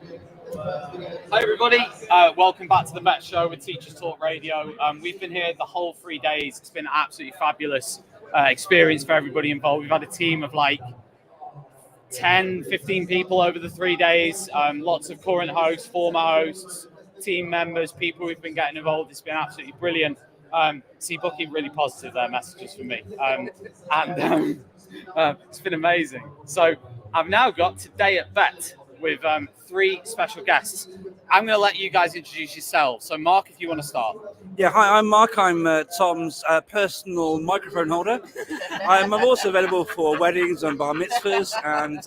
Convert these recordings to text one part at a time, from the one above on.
Hi everybody, welcome back to the BETT show with Teachers Talk Radio. We've been here the whole 3 days. It's been an absolutely fabulous experience for everybody involved. We've had a team of like 10, 15 people over the 3 days, lots of current hosts, former hosts, team members, people who've been getting involved. It's been absolutely brilliant. See Bookie really positive there, messages for me. It's been amazing. So I've now got Today at BETT with 3 special guests. I'm going to let you guys introduce yourselves. So Mark, if you want to start. Yeah, hi, I'm Mark. I'm Tom's personal microphone holder. I'm also available for weddings and bar mitzvahs, and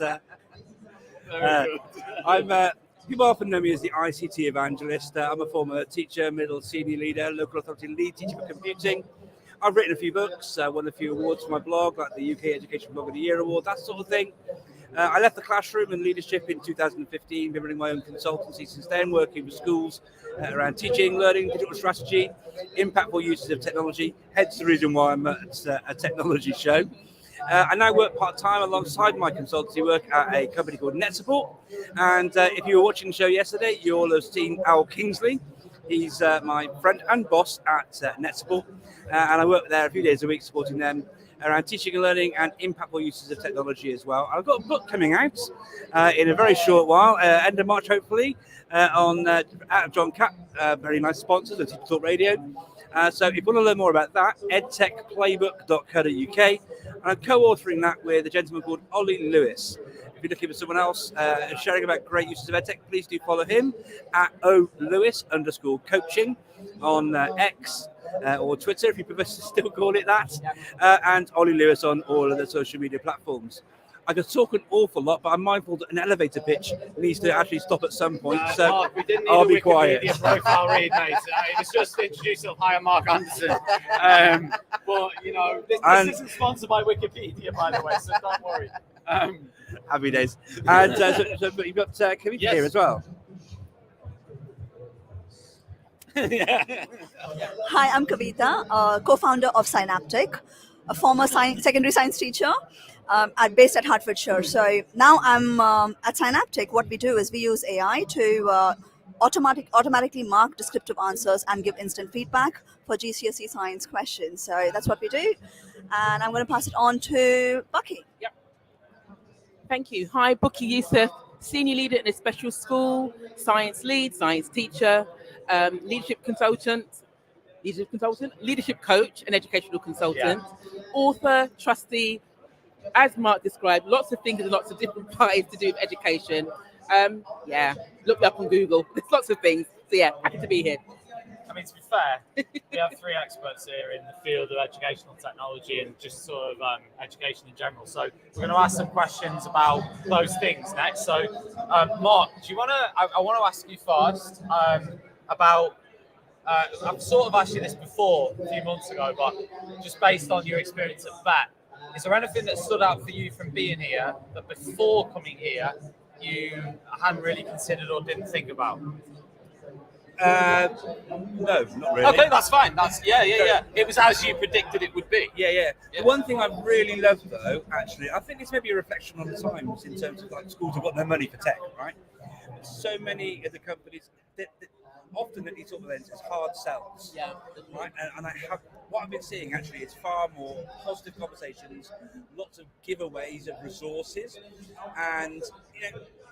people often know me as the ICT evangelist. I'm a former teacher, middle senior leader, local authority lead teacher for computing. I've written a few books, won a few awards for my blog, like the UK Education Blog of the Year award, that sort of thing. I left the classroom and leadership in 2015, been running my own consultancy since then, working with schools around teaching, learning, digital strategy, impactful uses of technology, hence the reason why I'm at a technology show. I now work part-time alongside my consultancy work at a company called Net Support. And if you were watching the show yesterday, you all have seen Al Kingsley. He's my friend and boss at Net Support. And I work there a few days a week supporting them around teaching and learning and impactful uses of technology as well. I've got a book coming out in a very short while, end of March hopefully, on out of John Capp, very nice sponsors of Teacher Talk Radio. So if you want to learn more about that, edtechplaybook.co.uk. And I'm co-authoring that with a gentleman called Ollie Lewis. If you're looking for someone else sharing about great uses of edtech, please do follow him at olewis_coaching on X. Or Twitter, if you prefer to still call it that, and Ollie Lewis on all of the social media platforms. I could talk an awful lot, but I'm mindful that an elevator pitch needs to actually stop at some point, so Mark, we didn't need I'll a be Wikipedia quiet. profile read, mate. It was just to introduce yourself. Hi, I'm Mark Anderson. But, you know, this isn't sponsored by Wikipedia, by the way, so don't worry. Happy days. And but you've got Kavita here as well. Hi, I'm Kavita, co-founder of Synaptic, a former secondary science teacher based at Hertfordshire. So now I'm at Synaptic. What we do is we use AI to automatically mark descriptive answers and give instant feedback for GCSE science questions. So that's what we do. And I'm going to pass it on to Bucky. Yep. Thank you. Hi, Bucky Youssef, senior leader in a special school, science lead, science teacher, leadership consultant, leadership coach, and educational consultant, author, trustee. As Mark described, lots of things and lots of different parties to do with education. Look me up on Google. There's lots of things. So happy to be here. I mean, to be fair, we have 3 experts here in the field of educational technology and just sort of education in general. So we're going to ask some questions about those things next. So, Mark, do you want to? I want to ask you first about. I've sort of asked you this before a few months ago, but just based on your experience at BETT, is there anything that stood out for you from being here that before coming here you hadn't really considered or didn't think about? No, not really. Okay, that's fine. That's It was as you predicted it would be. Yeah. The one thing I really love, though, actually, I think it's maybe a reflection on the times in terms of like schools have got no money for tech, right? So many of the companies that often at these sort of events is hard sells, right? And what I've been seeing actually is far more positive conversations, lots of giveaways of resources, and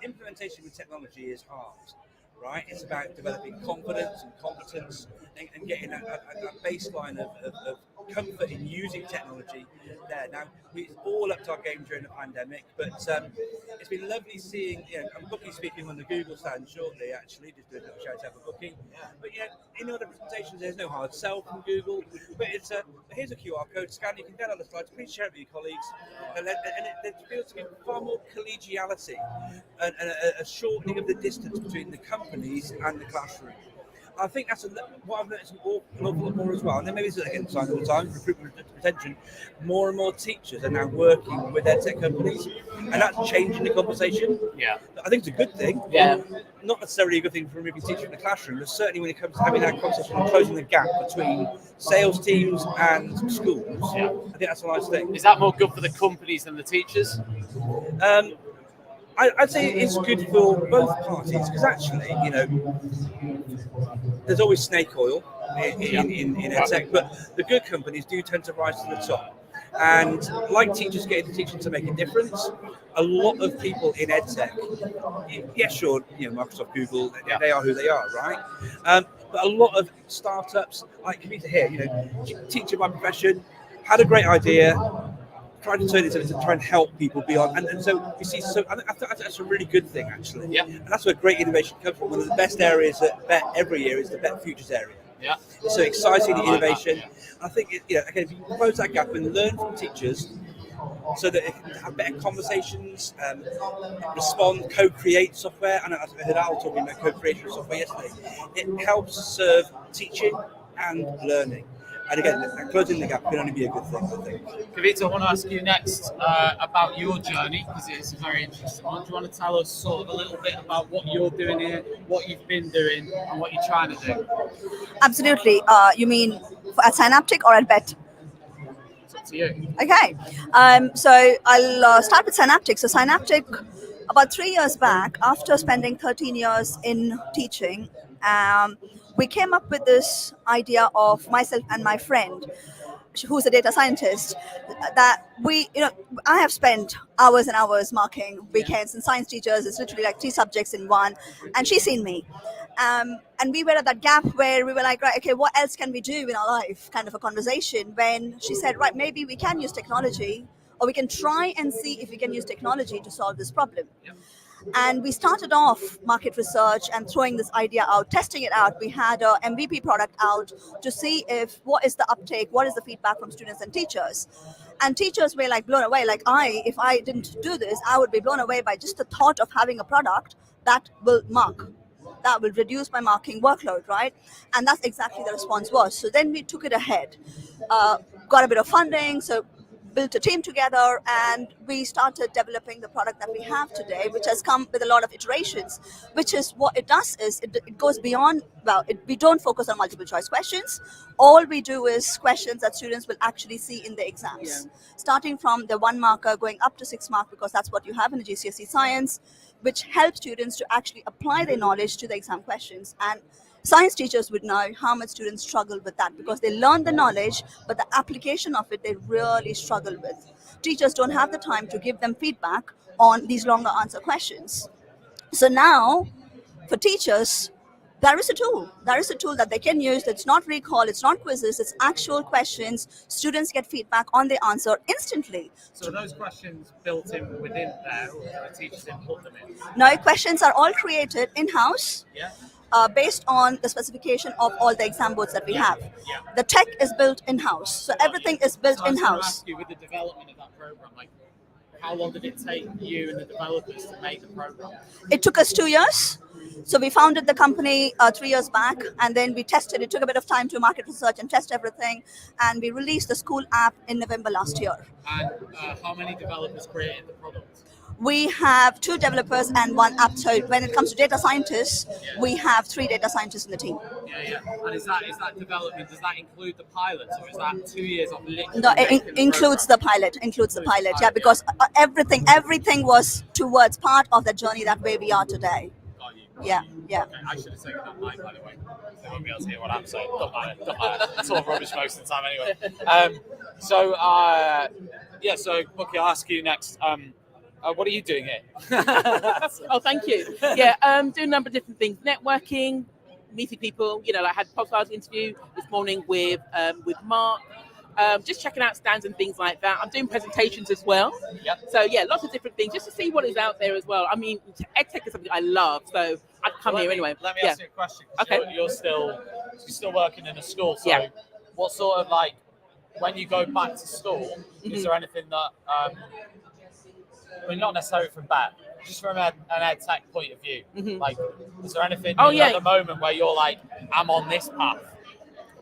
implementation with technology is hard. Right, it's about developing confidence and competence and getting a baseline of comfort in using technology there. Now, it's all up to our game during the pandemic, but it's been lovely seeing, I'm Bookie speaking on the Google stand shortly, actually, just doing a little shout out for Bookie. But in other presentations, there's no hard sell from Google, but it's here's a QR code, scan, you can download the slides, please share it with your colleagues, and there feels to be far more collegiality and a shortening of the distance between the companies and the classroom. I think that's what I've noticed an awful lot more as well. And then maybe it's again sign of the times, recruitment retention. More and more teachers are now working with their tech companies, and that's changing the conversation. Yeah, I think it's a good thing. Yeah, not necessarily a good thing for removing teachers in the classroom, but certainly when it comes to having that conversation and closing the gap between sales teams and schools. Yeah, I think that's a nice thing. Is that more good for the companies than the teachers? I'd say it's good for both parties because actually, you know, there's always snake oil in edtech, but the good companies do tend to rise to the top. And like teachers getting to teaching to make a difference, a lot of people in edtech, yeah, sure, you know, Microsoft, Google, they are who they are, right? But a lot of startups, like Kavita here, you know, teacher by profession, had a great idea, tried to turn it into try and help people beyond, and so you see. So I think that's a really good thing, actually. Yeah. And that's where great innovation comes from. One of the best areas at BETT every year is the BETT Futures area. Yeah. It's so exciting, the innovation. That, yeah. I think you know, again, if you close that gap and learn from teachers, so that it can have better conversations, respond, co-create software. And I heard Al talking about co-creation of software yesterday. It helps serve teaching and learning. And again, closing the gap can only be a good thing, I think. Kavita, I want to ask you next about your journey, because it's a very interesting one. Do you want to tell us sort of a little bit about what you're doing here, what you've been doing, and what you're trying to do? Absolutely. You mean at Synaptic or at BETT? It's up to you. Okay. So I'll start with Synaptic. So Synaptic, about 3 years back, after spending 13 years in teaching, we came up with this idea of myself and my friend, who's a data scientist, that I have spent hours and hours marking weekends, and science teachers, it's literally like 3 subjects in one, and she's seen me. And we were at that gap where we were like, right, okay, what else can we do in our life? Kind of a conversation when she said, right, maybe we can use technology, or we can try and see if we can use technology to solve this problem. Yeah. And we started off market research and throwing this idea out, testing it out. We had a MVP product out to see if what is the uptake, what is the feedback from students and teachers. And teachers were like blown away. Like if I didn't do this, I would be blown away by just the thought of having a product that will mark, that will reduce my marking workload, right? And that's exactly the response was. So then we took it ahead, got a bit of funding, so built a team together, and we started developing the product that we have today, which has come with a lot of iterations. Which is what it does is it goes beyond, we don't focus on multiple choice questions. All we do is questions that students will actually see in the exams, starting from the 1 marker going up to 6 mark, because that's what you have in the GCSE science, which helps students to actually apply their knowledge to the exam questions. And science teachers would know how much students struggle with that, because they learn the knowledge, but the application of it, they really struggle with. Teachers don't have the time to give them feedback on these longer answer questions. So now, for teachers, there is a tool. There is a tool that they can use. It's not recall, it's not quizzes, it's actual questions. Students get feedback on the answer instantly. So are those questions built in within there, or do the teachers input them in? No, questions are all created in-house. Yeah. Based on the specification of all the exam boards that we have. Yeah. The tech is built in-house. So everything is built So I was going to in-house. ask you, with the development of that program, like, how long did it take you and the developers to make the program? It took us 2 years. So we founded the company 3 years back, and then we tested. It took a bit of time to market research and test everything, and we released the school app in November last year. And how many developers created the product? We have 2 developers and 1 app. So when it comes to data scientists, we have 3 data scientists in the team. Yeah. And is that development, does that include the pilots, or is that 2 years of literally No, making it includes the pilot. Yeah, because everything was towards part of the journey that where we are today. Got you. Yeah. Okay, I should have taken that mic, by the way. They won't be able to hear what I'm saying. Don't matter. It's all rubbish most of the time anyway. So Bucky, I'll ask you next. What are you doing here? Oh, thank you. Yeah, doing a number of different things. Networking, meeting people. You know, I had a podcast interview this morning with Mark. Just checking out stands and things like that. I'm doing presentations as well. Yep. So yeah, lots of different things just to see what is out there as well. I mean, EdTech is something I love, so I'd come here anyway. Let me ask you a question. Okay. You're still working in a school. So Yeah. what sort of, like, when you go back to school, is there anything that not necessarily from BETT, just from an EdTech point of view, like, is there anything at the moment where you're like, I'm on this path?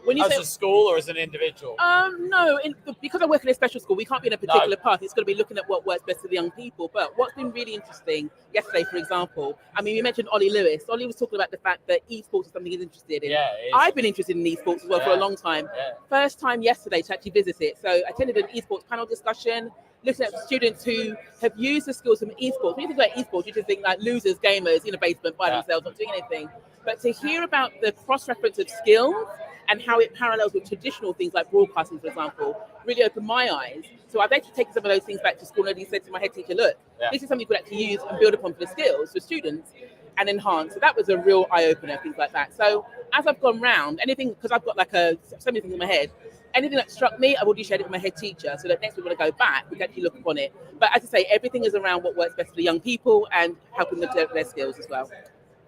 When you as a school or as an individual? No, because I work in a special school, we can't be in a particular path. It's got to be looking at what works best for the young people. But what's been really interesting yesterday, for example, I mean, we mentioned Ollie Lewis. Ollie was talking about the fact that esports is something he's interested in. Yeah, I've been interested in esports as well for a long time. Yeah. First time yesterday to actually visit it. So I attended an esports panel discussion. looking at students who have used the skills from esports. When you think about esports, you just think like losers, gamers in a basement by themselves, not doing anything. But to hear about the cross-reference of skills and how it parallels with traditional things like broadcasting, for example, really opened my eyes. So I've actually taken some of those things back to school and said to my head teacher, look, this is something you could actually use and build upon for the skills for students and enhance. So that was a real eye-opener, things like that. So as I've gone round, anything, because I've got like so many things in my head, anything that struck me, I've already shared it with my head teacher, so that next week when I go back, we can actually look upon it. But as I say, everything is around what works best for the young people and helping them develop their skills as well.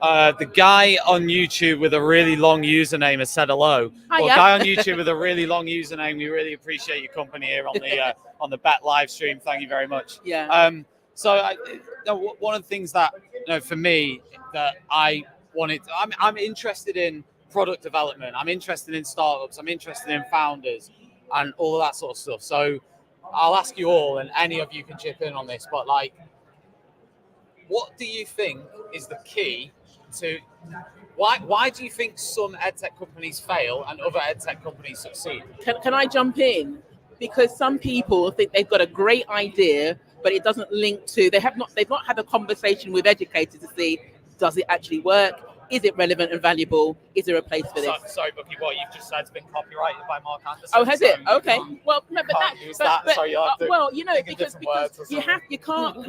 The guy on YouTube with a really long username has said hello. Hiya. Well, guy on YouTube with a really long username, we really appreciate your company here on the BETT live stream. Thank you very much. Yeah. One of the things that for me that I wanted, I'm interested in product development. I'm interested in startups. I'm interested in founders and all of that sort of stuff. So I'll ask you all, and any of you can chip in on this. But like, what do you think is the key to why do you think some edtech companies fail and other edtech companies succeed? Can I jump in? Because some people think they've got a great idea, but it doesn't link to, they've not had a conversation with educators to see, does it actually work? Is it relevant and valuable? Is there a place for this? Sorry, Bucky, what you've just said has been copyrighted by Mark Anderson. Oh, has it? Okay. Well, no, but can't use that. Sorry, you'll have to well, you know, think of because different words or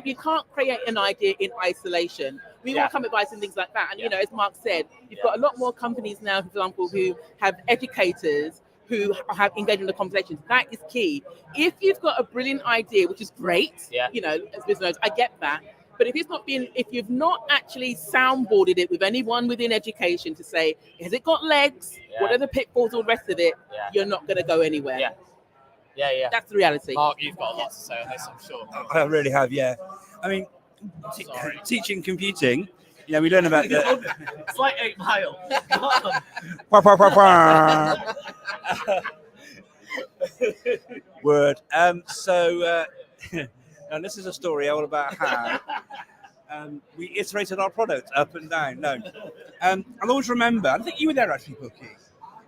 you can't create an idea in isolation. We all come advice and things like that. And you know, as Mark said, you've got a lot more companies now, for example, who have educators who have engaged in the conversations. That is key. If you've got a brilliant idea, which is great, you know, as business owners, I get that. But if you've not actually soundboarded it with anyone within education to say, has it got legs? What are the pitfalls, all the rest of it? You're not going to go anywhere. Yeah. That's the reality. Mark, you've got a lot to say on this, I'm sure. I really have, yeah. I mean, teaching computing, you know, we learn about the... It's like 8 Mile. Word. And this is a story all about how we iterated our product up and down. I'll always remember, I think you were there actually, Bookie,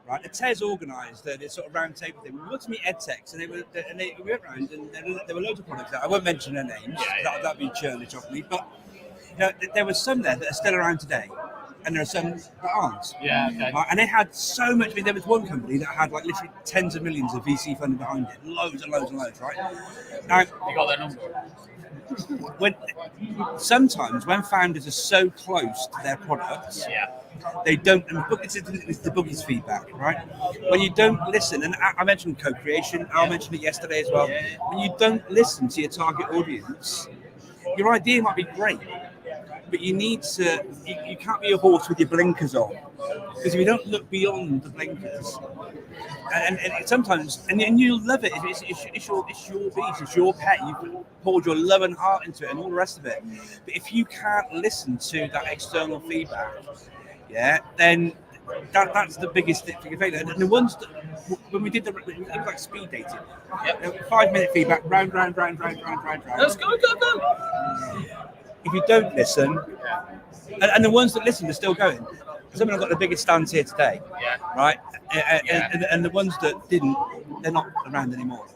right? The TES organised this sort of round table thing. We wanted to meet edtechs, and we went round, and there were loads of products there. I won't mention their names, that'd be churlish of me, but you know, there was some there that are still around today, and there are some that aren't. Yeah, okay. Right? And they had so much. I mean, there was one company that had like literally tens of millions of VC funding behind it, loads and loads and loads, right? Now, you got their number. Sometimes when founders are so close to their products, they don't. And it's the Boogie's feedback, right? When you don't listen, and I mentioned co-creation. I mentioned it yesterday as well. When you don't listen to your target audience, your idea might be great, but you need to. You can't be a horse with your blinkers on, because if you don't look beyond the blinkers, and sometimes, and you'll love it. It's your beast, it's your pet. You poured your love and heart into it, and all the rest of it. But if you can't listen to that external feedback, then that's the biggest thing for failure. And the ones that, when we did it was like speed dating. 5-minute feedback, round. Let's go. If you don't listen, and the ones that listen are still going. Some of them got the biggest stands here today, right? And the ones that didn't, they're not around anymore.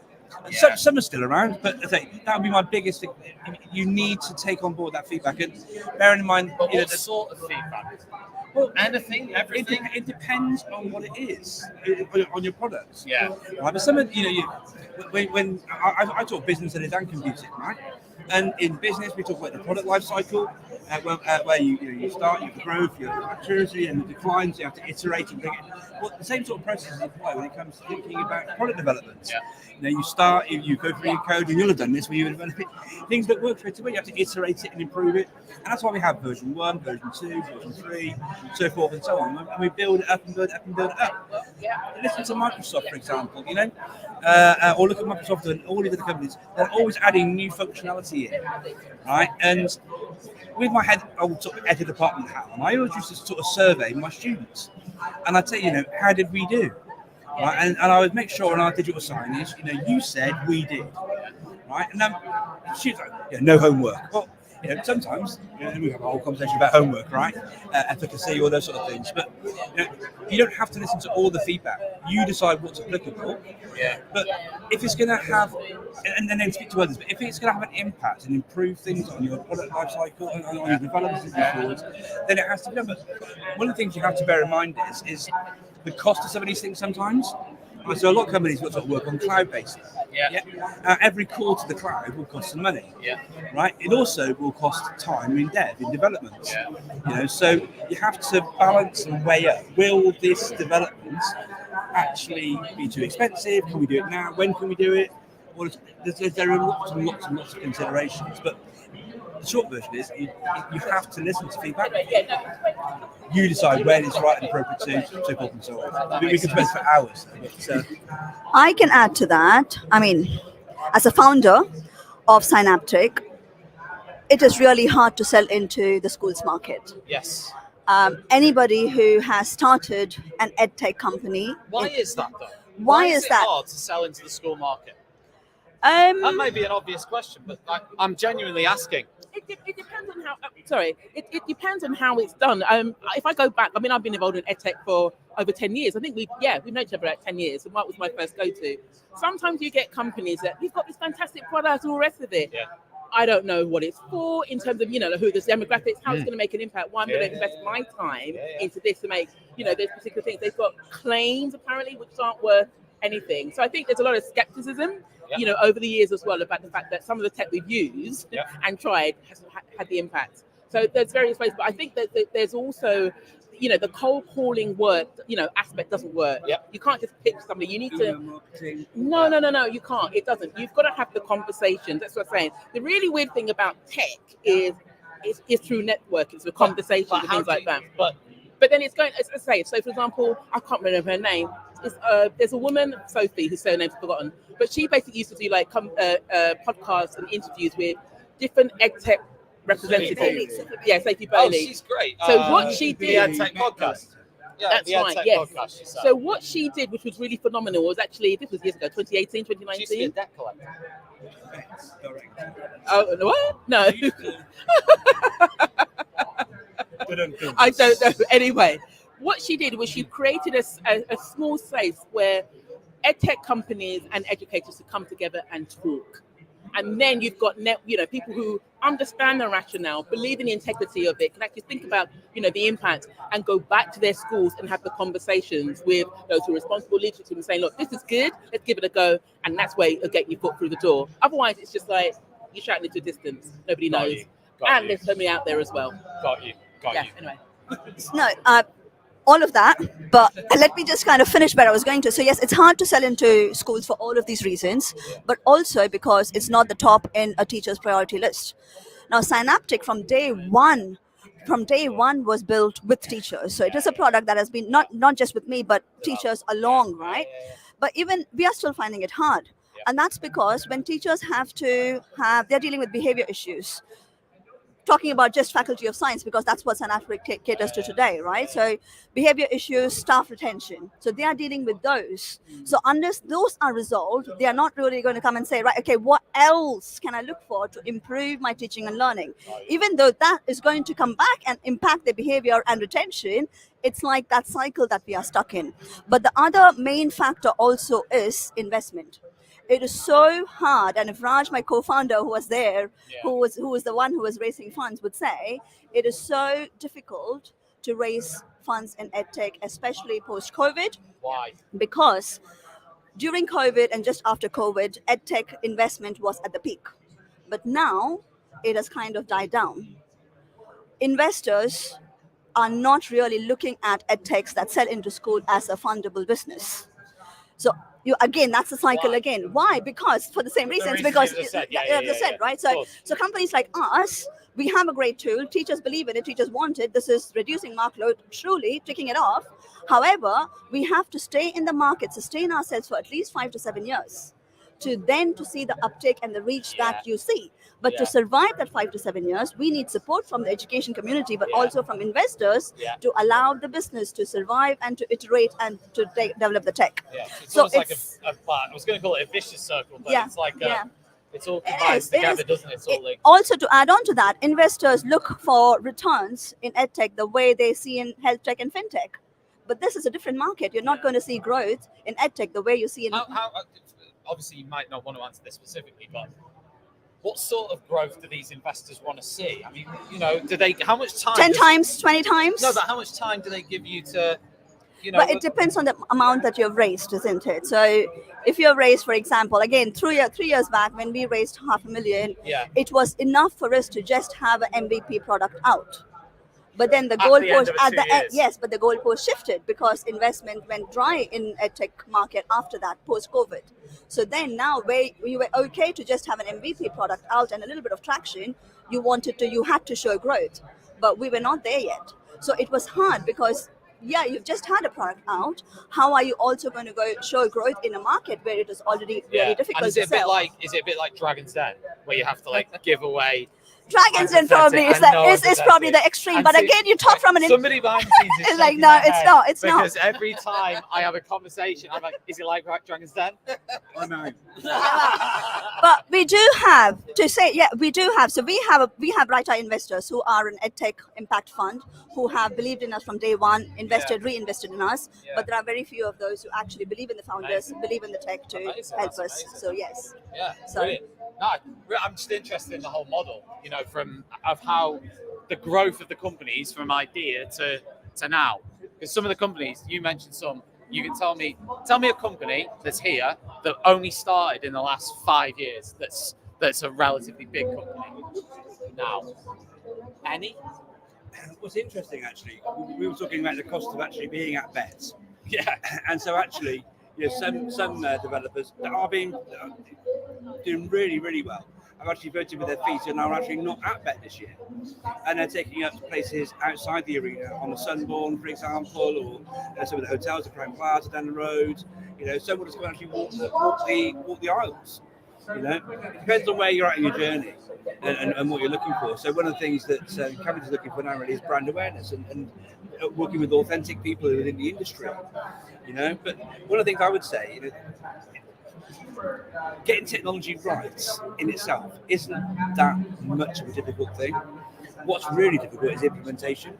Some are still around, but I think that would be my biggest thing. You need to take on board that feedback, and bearing in mind, but what sort of feedback? Well, anything, everything. It depends on what it is on your products. Yeah. Right. But some of when I talk business and computing, right? And in business, we talk about the product life cycle, where you start, you have growth, you have maturity, and the declines. You have to iterate and bring it. Well, the same sort of process apply when it comes to thinking about product development. You start, you go through your code, and you'll have done this when you develop things that work straight away. You have to iterate it and improve it, and that's why we have version 1, version 2, version 3, so forth and so on. And we build it up and build it up and build it up. Listen to Microsoft, for example. Or look at Microsoft and all these other companies. They're always adding new functionality in, right? And with my head, I would sort of edit department hat on. I always used to sort of survey my students, and I'd say, how did we do? Right? And I would make sure on our digital signage, you said we did, right? And she was like, no homework. Well, Sometimes we have a whole conversation about homework, right? Efficacy, all those sort of things. But you don't have to listen to all the feedback. You decide what's applicable. Yeah. But if it's going to have, and then speak to others, but if it's going to have an impact and improve things on your product life cycle and on your development forward, then it has to be done. But one of the things you have to bear in mind is the cost of some of these things sometimes. So a lot of companies will sort of work on cloud basis. Every call to the cloud will cost some money. Right. It also will cost time in dev, in development. So you have to balance and weigh up. Will this development actually be too expensive? Can we do it now? When can we do it? Or there are lots and lots and lots of considerations. But the short version is you have to listen to feedback. You decide when it's right and appropriate to, so forth and so on. We can spend for hours. But, I can add to that. I mean, as a founder of Synaptic, it is really hard to sell into the schools market. Yes. Anybody who has started an edtech company. Why is that though? Why is it that hard to sell into the school market? That may be an obvious question, but I'm genuinely asking. It depends on how. It depends on how it's done. If I go back, I mean, I've been involved in edtech for over 10 years. I think we've known each other about 10 years. And what was my first go-to? Sometimes you get companies that we've got this fantastic product and all the rest of it. Yeah. I don't know what it's for in terms of, who the demographics, how it's going to make an impact. Why I'm going to invest my time into this to make, those particular things. They've got claims apparently which aren't worth anything. So I think there's a lot of skepticism, over the years as well about the fact that some of the tech we've used and tried has had the impact. So there's various ways, but I think that there's also, the cold calling work, aspect doesn't work. You can't just pitch somebody. You need to. No, you can't. It doesn't. You've got to have the conversations. That's what I'm saying. The really weird thing about tech is through networking, so conversations and things like that. But then it's going, as I say, so for example, I can't remember her name. There's a woman, Sophie, whose surname's forgotten, but she basically used to do like podcasts and interviews with different edtech representatives. Sophie Bailey. Oh, she's great. So what she did, the edtech podcast. Yeah, that's the right. edtech Yes. podcast. So what she did, which was really phenomenal, was actually this was years ago, 2018, 2019. She used to be a debt collector. Oh, what? No. I don't know. Anyway, what she did was she created a small space where edtech companies and educators to come together and talk. And then you've got people who understand the rationale, believe in the integrity of it, can actually think about the impact and go back to their schools and have the conversations with those who are responsible leadership and saying, look, this is good, let's give it a go, and that's where it'll get your foot through the door. Otherwise, it's just like you're shouting into distance, nobody knows. And there's so many out there as well. Got you. Anyway. No, all of that, but let me just kind of finish where I was going to. So yes, it's hard to sell into schools for all of these reasons, but also because it's not the top in a teacher's priority list. Now, Synaptic from day one was built with teachers. So it is a product that has been not just with me, but teachers along, right? But even we are still finding it hard. And that's because when teachers they're dealing with behavior issues. Talking about just Faculty of Science, because that's what Synaptic caters to today, right? So behavior issues, staff retention. So they are dealing with those. So unless those are resolved, they are not really going to come and say, right, okay, what else can I look for to improve my teaching and learning? Even though that is going to come back and impact their behavior and retention, it's like that cycle that we are stuck in. But the other main factor also is investment. It is so hard, and if Raj, my co-founder, who was there, who was the one who was raising funds, would say, it is so difficult to raise funds in edtech, especially post-COVID. Why? Because during COVID and just after COVID, edtech investment was at the peak, but now it has kind of died down. Investors are not really looking at edtechs that sell into school as a fundable business. So that's the cycle again. Why? Because for the same reasons. Because right? So companies like us, we have a great tool. Teachers believe in it. Teachers want it. This is reducing workload, truly ticking it off. However, we have to stay in the market, sustain ourselves for at least 5 to 7 years to see the uptake and the reach that you see. But to survive that 5 to 7 years, we need support from the education community, but also from investors to allow the business to survive and to iterate and to develop the tech. It's almost like I was going to call it a vicious circle, but it's like It's all combined Yes, it together, is. doesn't it? It's all linked. Also, to add on to that, investors look for returns in edtech the way they see in health tech and fintech. But this is a different market. You're not going to see growth in edtech the way you see in. How, obviously, you might not want to answer this specifically, but what sort of growth do these investors want to see? I mean, do they? How much time? 10 times, 20 times? No, but how much time do they give you to? But it depends on the amount that you've raised, isn't it? So if you've raised, for example, again, 3 years back when we raised $500,000, it was enough for us to just have an MVP product out. But then the goalpost but the goalpost shifted because investment went dry in a tech market after that, post-COVID. So then now where we were okay to just have an MVP product out and a little bit of traction, you had to show growth, but we were not there yet. So it was hard because you've just had a product out. How are you also going to go show growth in a market where it is already very difficult and to sell? Is it a bit like Dragon's Den, where you have to give away? Dragons Den probably is probably the extreme, but again, you talk from an somebody behind the scenes is it's like no, it's not. It's not. Because every time I have a conversation, I'm like, "Is it like Dragon's Den?" I know. But we do have to say, we do have. So we have Bright Eye investors who are an EdTech impact fund who have believed in us from day one, reinvested in us. But there are very few of those who actually believe in the founders, believe in the tech to help us. Amazing. So yes. Yeah. So. Brilliant. No, I'm just interested in the whole model, of how the growth of the companies from idea to now. Because some of the companies, you mentioned some, you can tell me a company that's here that only started in the last 5 years that's a relatively big company now. Any? What's interesting, actually, we were talking about the cost of actually being at BETT. Yeah. And so actually, some developers that are doing really, really well. I've actually voted with their feet and are actually not at BETT this year. And they're taking up places outside the arena, on the Sunborn, for example, or some of the hotels, the Crown Plaza down the road. Someone just going to actually walk the aisles. It depends on where you're at in your journey and what you're looking for. So one of the things that Cabbage is looking for now really is brand awareness and working with authentic people within the industry. But one of the things I would say, getting technology right in itself isn't that much of a difficult thing. What's really difficult is implementation.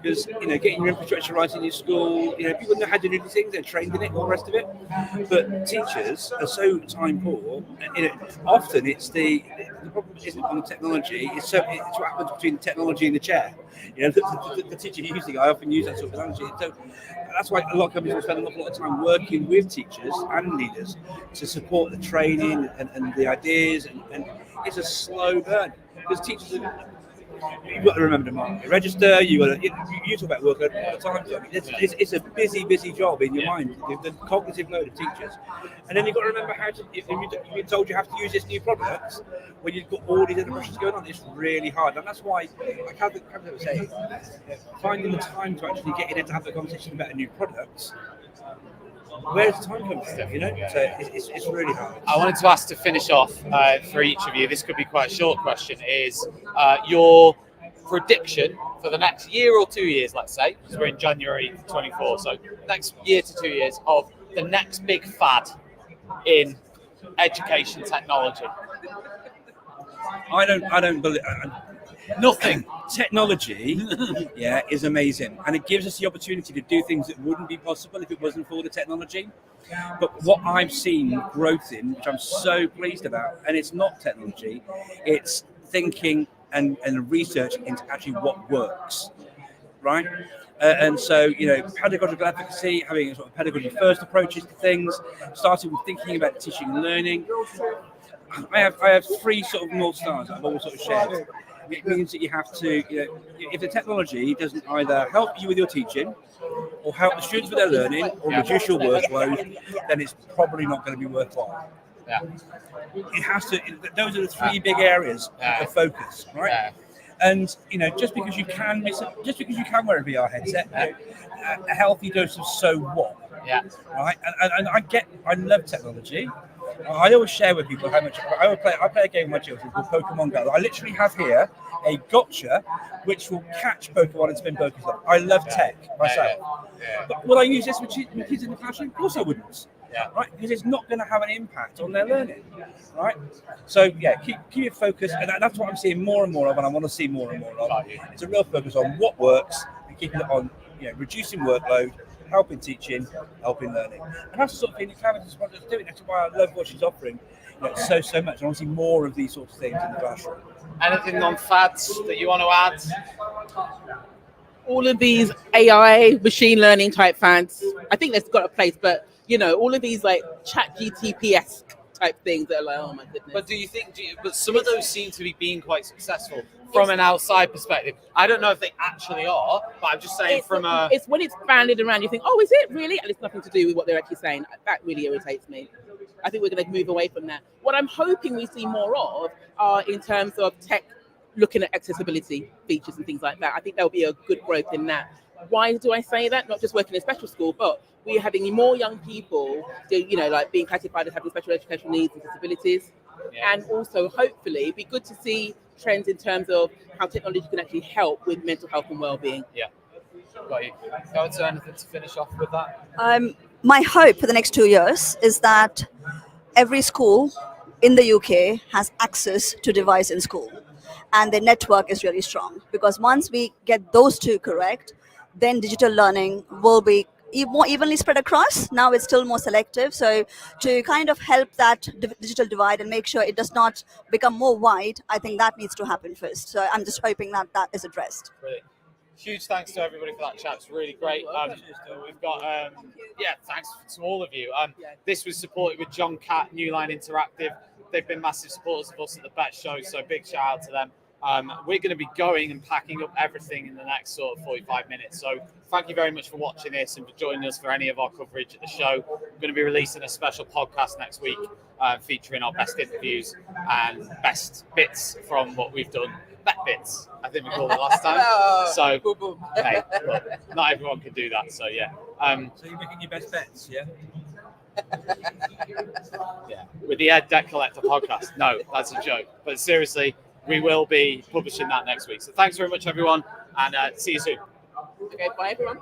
Because getting your infrastructure right in your school, people know how to do these things, they're trained in it, all the rest of it. But teachers are so time poor. Often it's the problem isn't on the technology. It's what happens between the technology and the chair. The teacher you're using, I often use that sort of analogy. So that's why a lot of companies will spend an awful lot of time working with teachers and leaders to support the training and the ideas. And it's a slow burn because teachers are. You've got to remember to market register. You talk about workload all the time. So it's a busy job in your mind. The cognitive load of teachers, and then you've got to remember how to. If you're told you have to use this new product, when you've got all these other pressures going on, it's really hard. And that's why, like how the was saying, finding the time to actually get in there to have the conversation about a new product. Where's the time coming from? So it's really hard. I wanted to ask to finish off for each of you. This could be quite a short question. Is your prediction for the next year or 2 years, let's say, because we're in January 24, so next year to 2 years of the next big fad in education technology? I don't believe. Nothing. Technology, is amazing, and it gives us the opportunity to do things that wouldn't be possible if it wasn't for the technology. But what I've seen growth in, which I'm so pleased about, and it's not technology, it's thinking and research into actually what works, right? And so, pedagogical advocacy, having sort of pedagogy-first approaches to things, starting with thinking about teaching and learning. I have three sort of North Stars that I've always sort of shared. It means that you have to, if the technology doesn't either help you with your teaching or help the students with their learning or reduce your workload, then it's probably not going to be worthwhile. Yeah. It has to, those are the three big areas of focus, right? Yeah. And, just because you can wear a VR headset, a healthy dose of so what? Yeah. Right? And I love technology. I always share with people how much I play a game with my children called Pokemon Go. I literally have here a gotcha which will catch Pokemon and spin Pokestops. I love tech myself. But would I use this with kids in the classroom? Of course I wouldn't. right? Because it's not going to have an impact on their learning, right? So yeah, keep it focused, and that's what I'm seeing more and more of, and I want to see more and more of. It's a real focus on what works and keeping it on, reducing workload, helping teaching, helping learning, and that's the sort of thing that Cameron just wanted to do. That's why I love what she's offering. So much. I want to see more of these sorts of things in the classroom. Anything on fads that you want to add? All of these AI, machine learning type fads, I think that's got a place, but all of these like chat GTP-esque type things that are like, oh my goodness. But but some of those seem to be being quite successful from an outside perspective. I don't know if they actually are, but I'm just saying it's when it's banded around, you think, oh, is it really? And it's nothing to do with what they're actually saying. That really irritates me. I think we're going to move away from that. What I'm hoping we see more of are in terms of tech, looking at accessibility features and things like that. I think there'll be a good growth in that. Why do I say that? Not just working in special school, but we're having more young people, like being classified as having special educational needs and disabilities. Yeah. And also, hopefully, it'd be good to see trends in terms of how technology can actually help with mental health and well-being. Yeah. Got you. Is there anything to finish off with that? My hope for the next 2 years is that every school in the UK has access to device in school, and the network is really strong, because once we get those two correct, then digital learning will be more evenly spread across. Now it's still more selective, so to kind of help that digital divide and make sure it does not become more wide, I think that needs to happen first. So I'm just hoping that is addressed. Brilliant. Huge thanks to everybody for that chat. It's really great. We've got, thanks to all of you. This was supported with John Catt, New Line Interactive. They've been massive supporters of us at the BETT show, so big shout out to them. We're going to be going and packing up everything in the next sort of 45 minutes. So thank you very much for watching this and for joining us for any of our coverage at the show. We're going to be releasing a special podcast next week featuring our best interviews and best bits from what we've done. BETT bits, I think we called it last time. So, hey, look, not everyone can do that. So, yeah. So you're making your best bets, yeah? Yeah. With the Ed Debt Collector podcast. No, that's a joke. But seriously, we will be publishing that next week. So thanks very much, everyone, and see you soon. Okay, bye, everyone.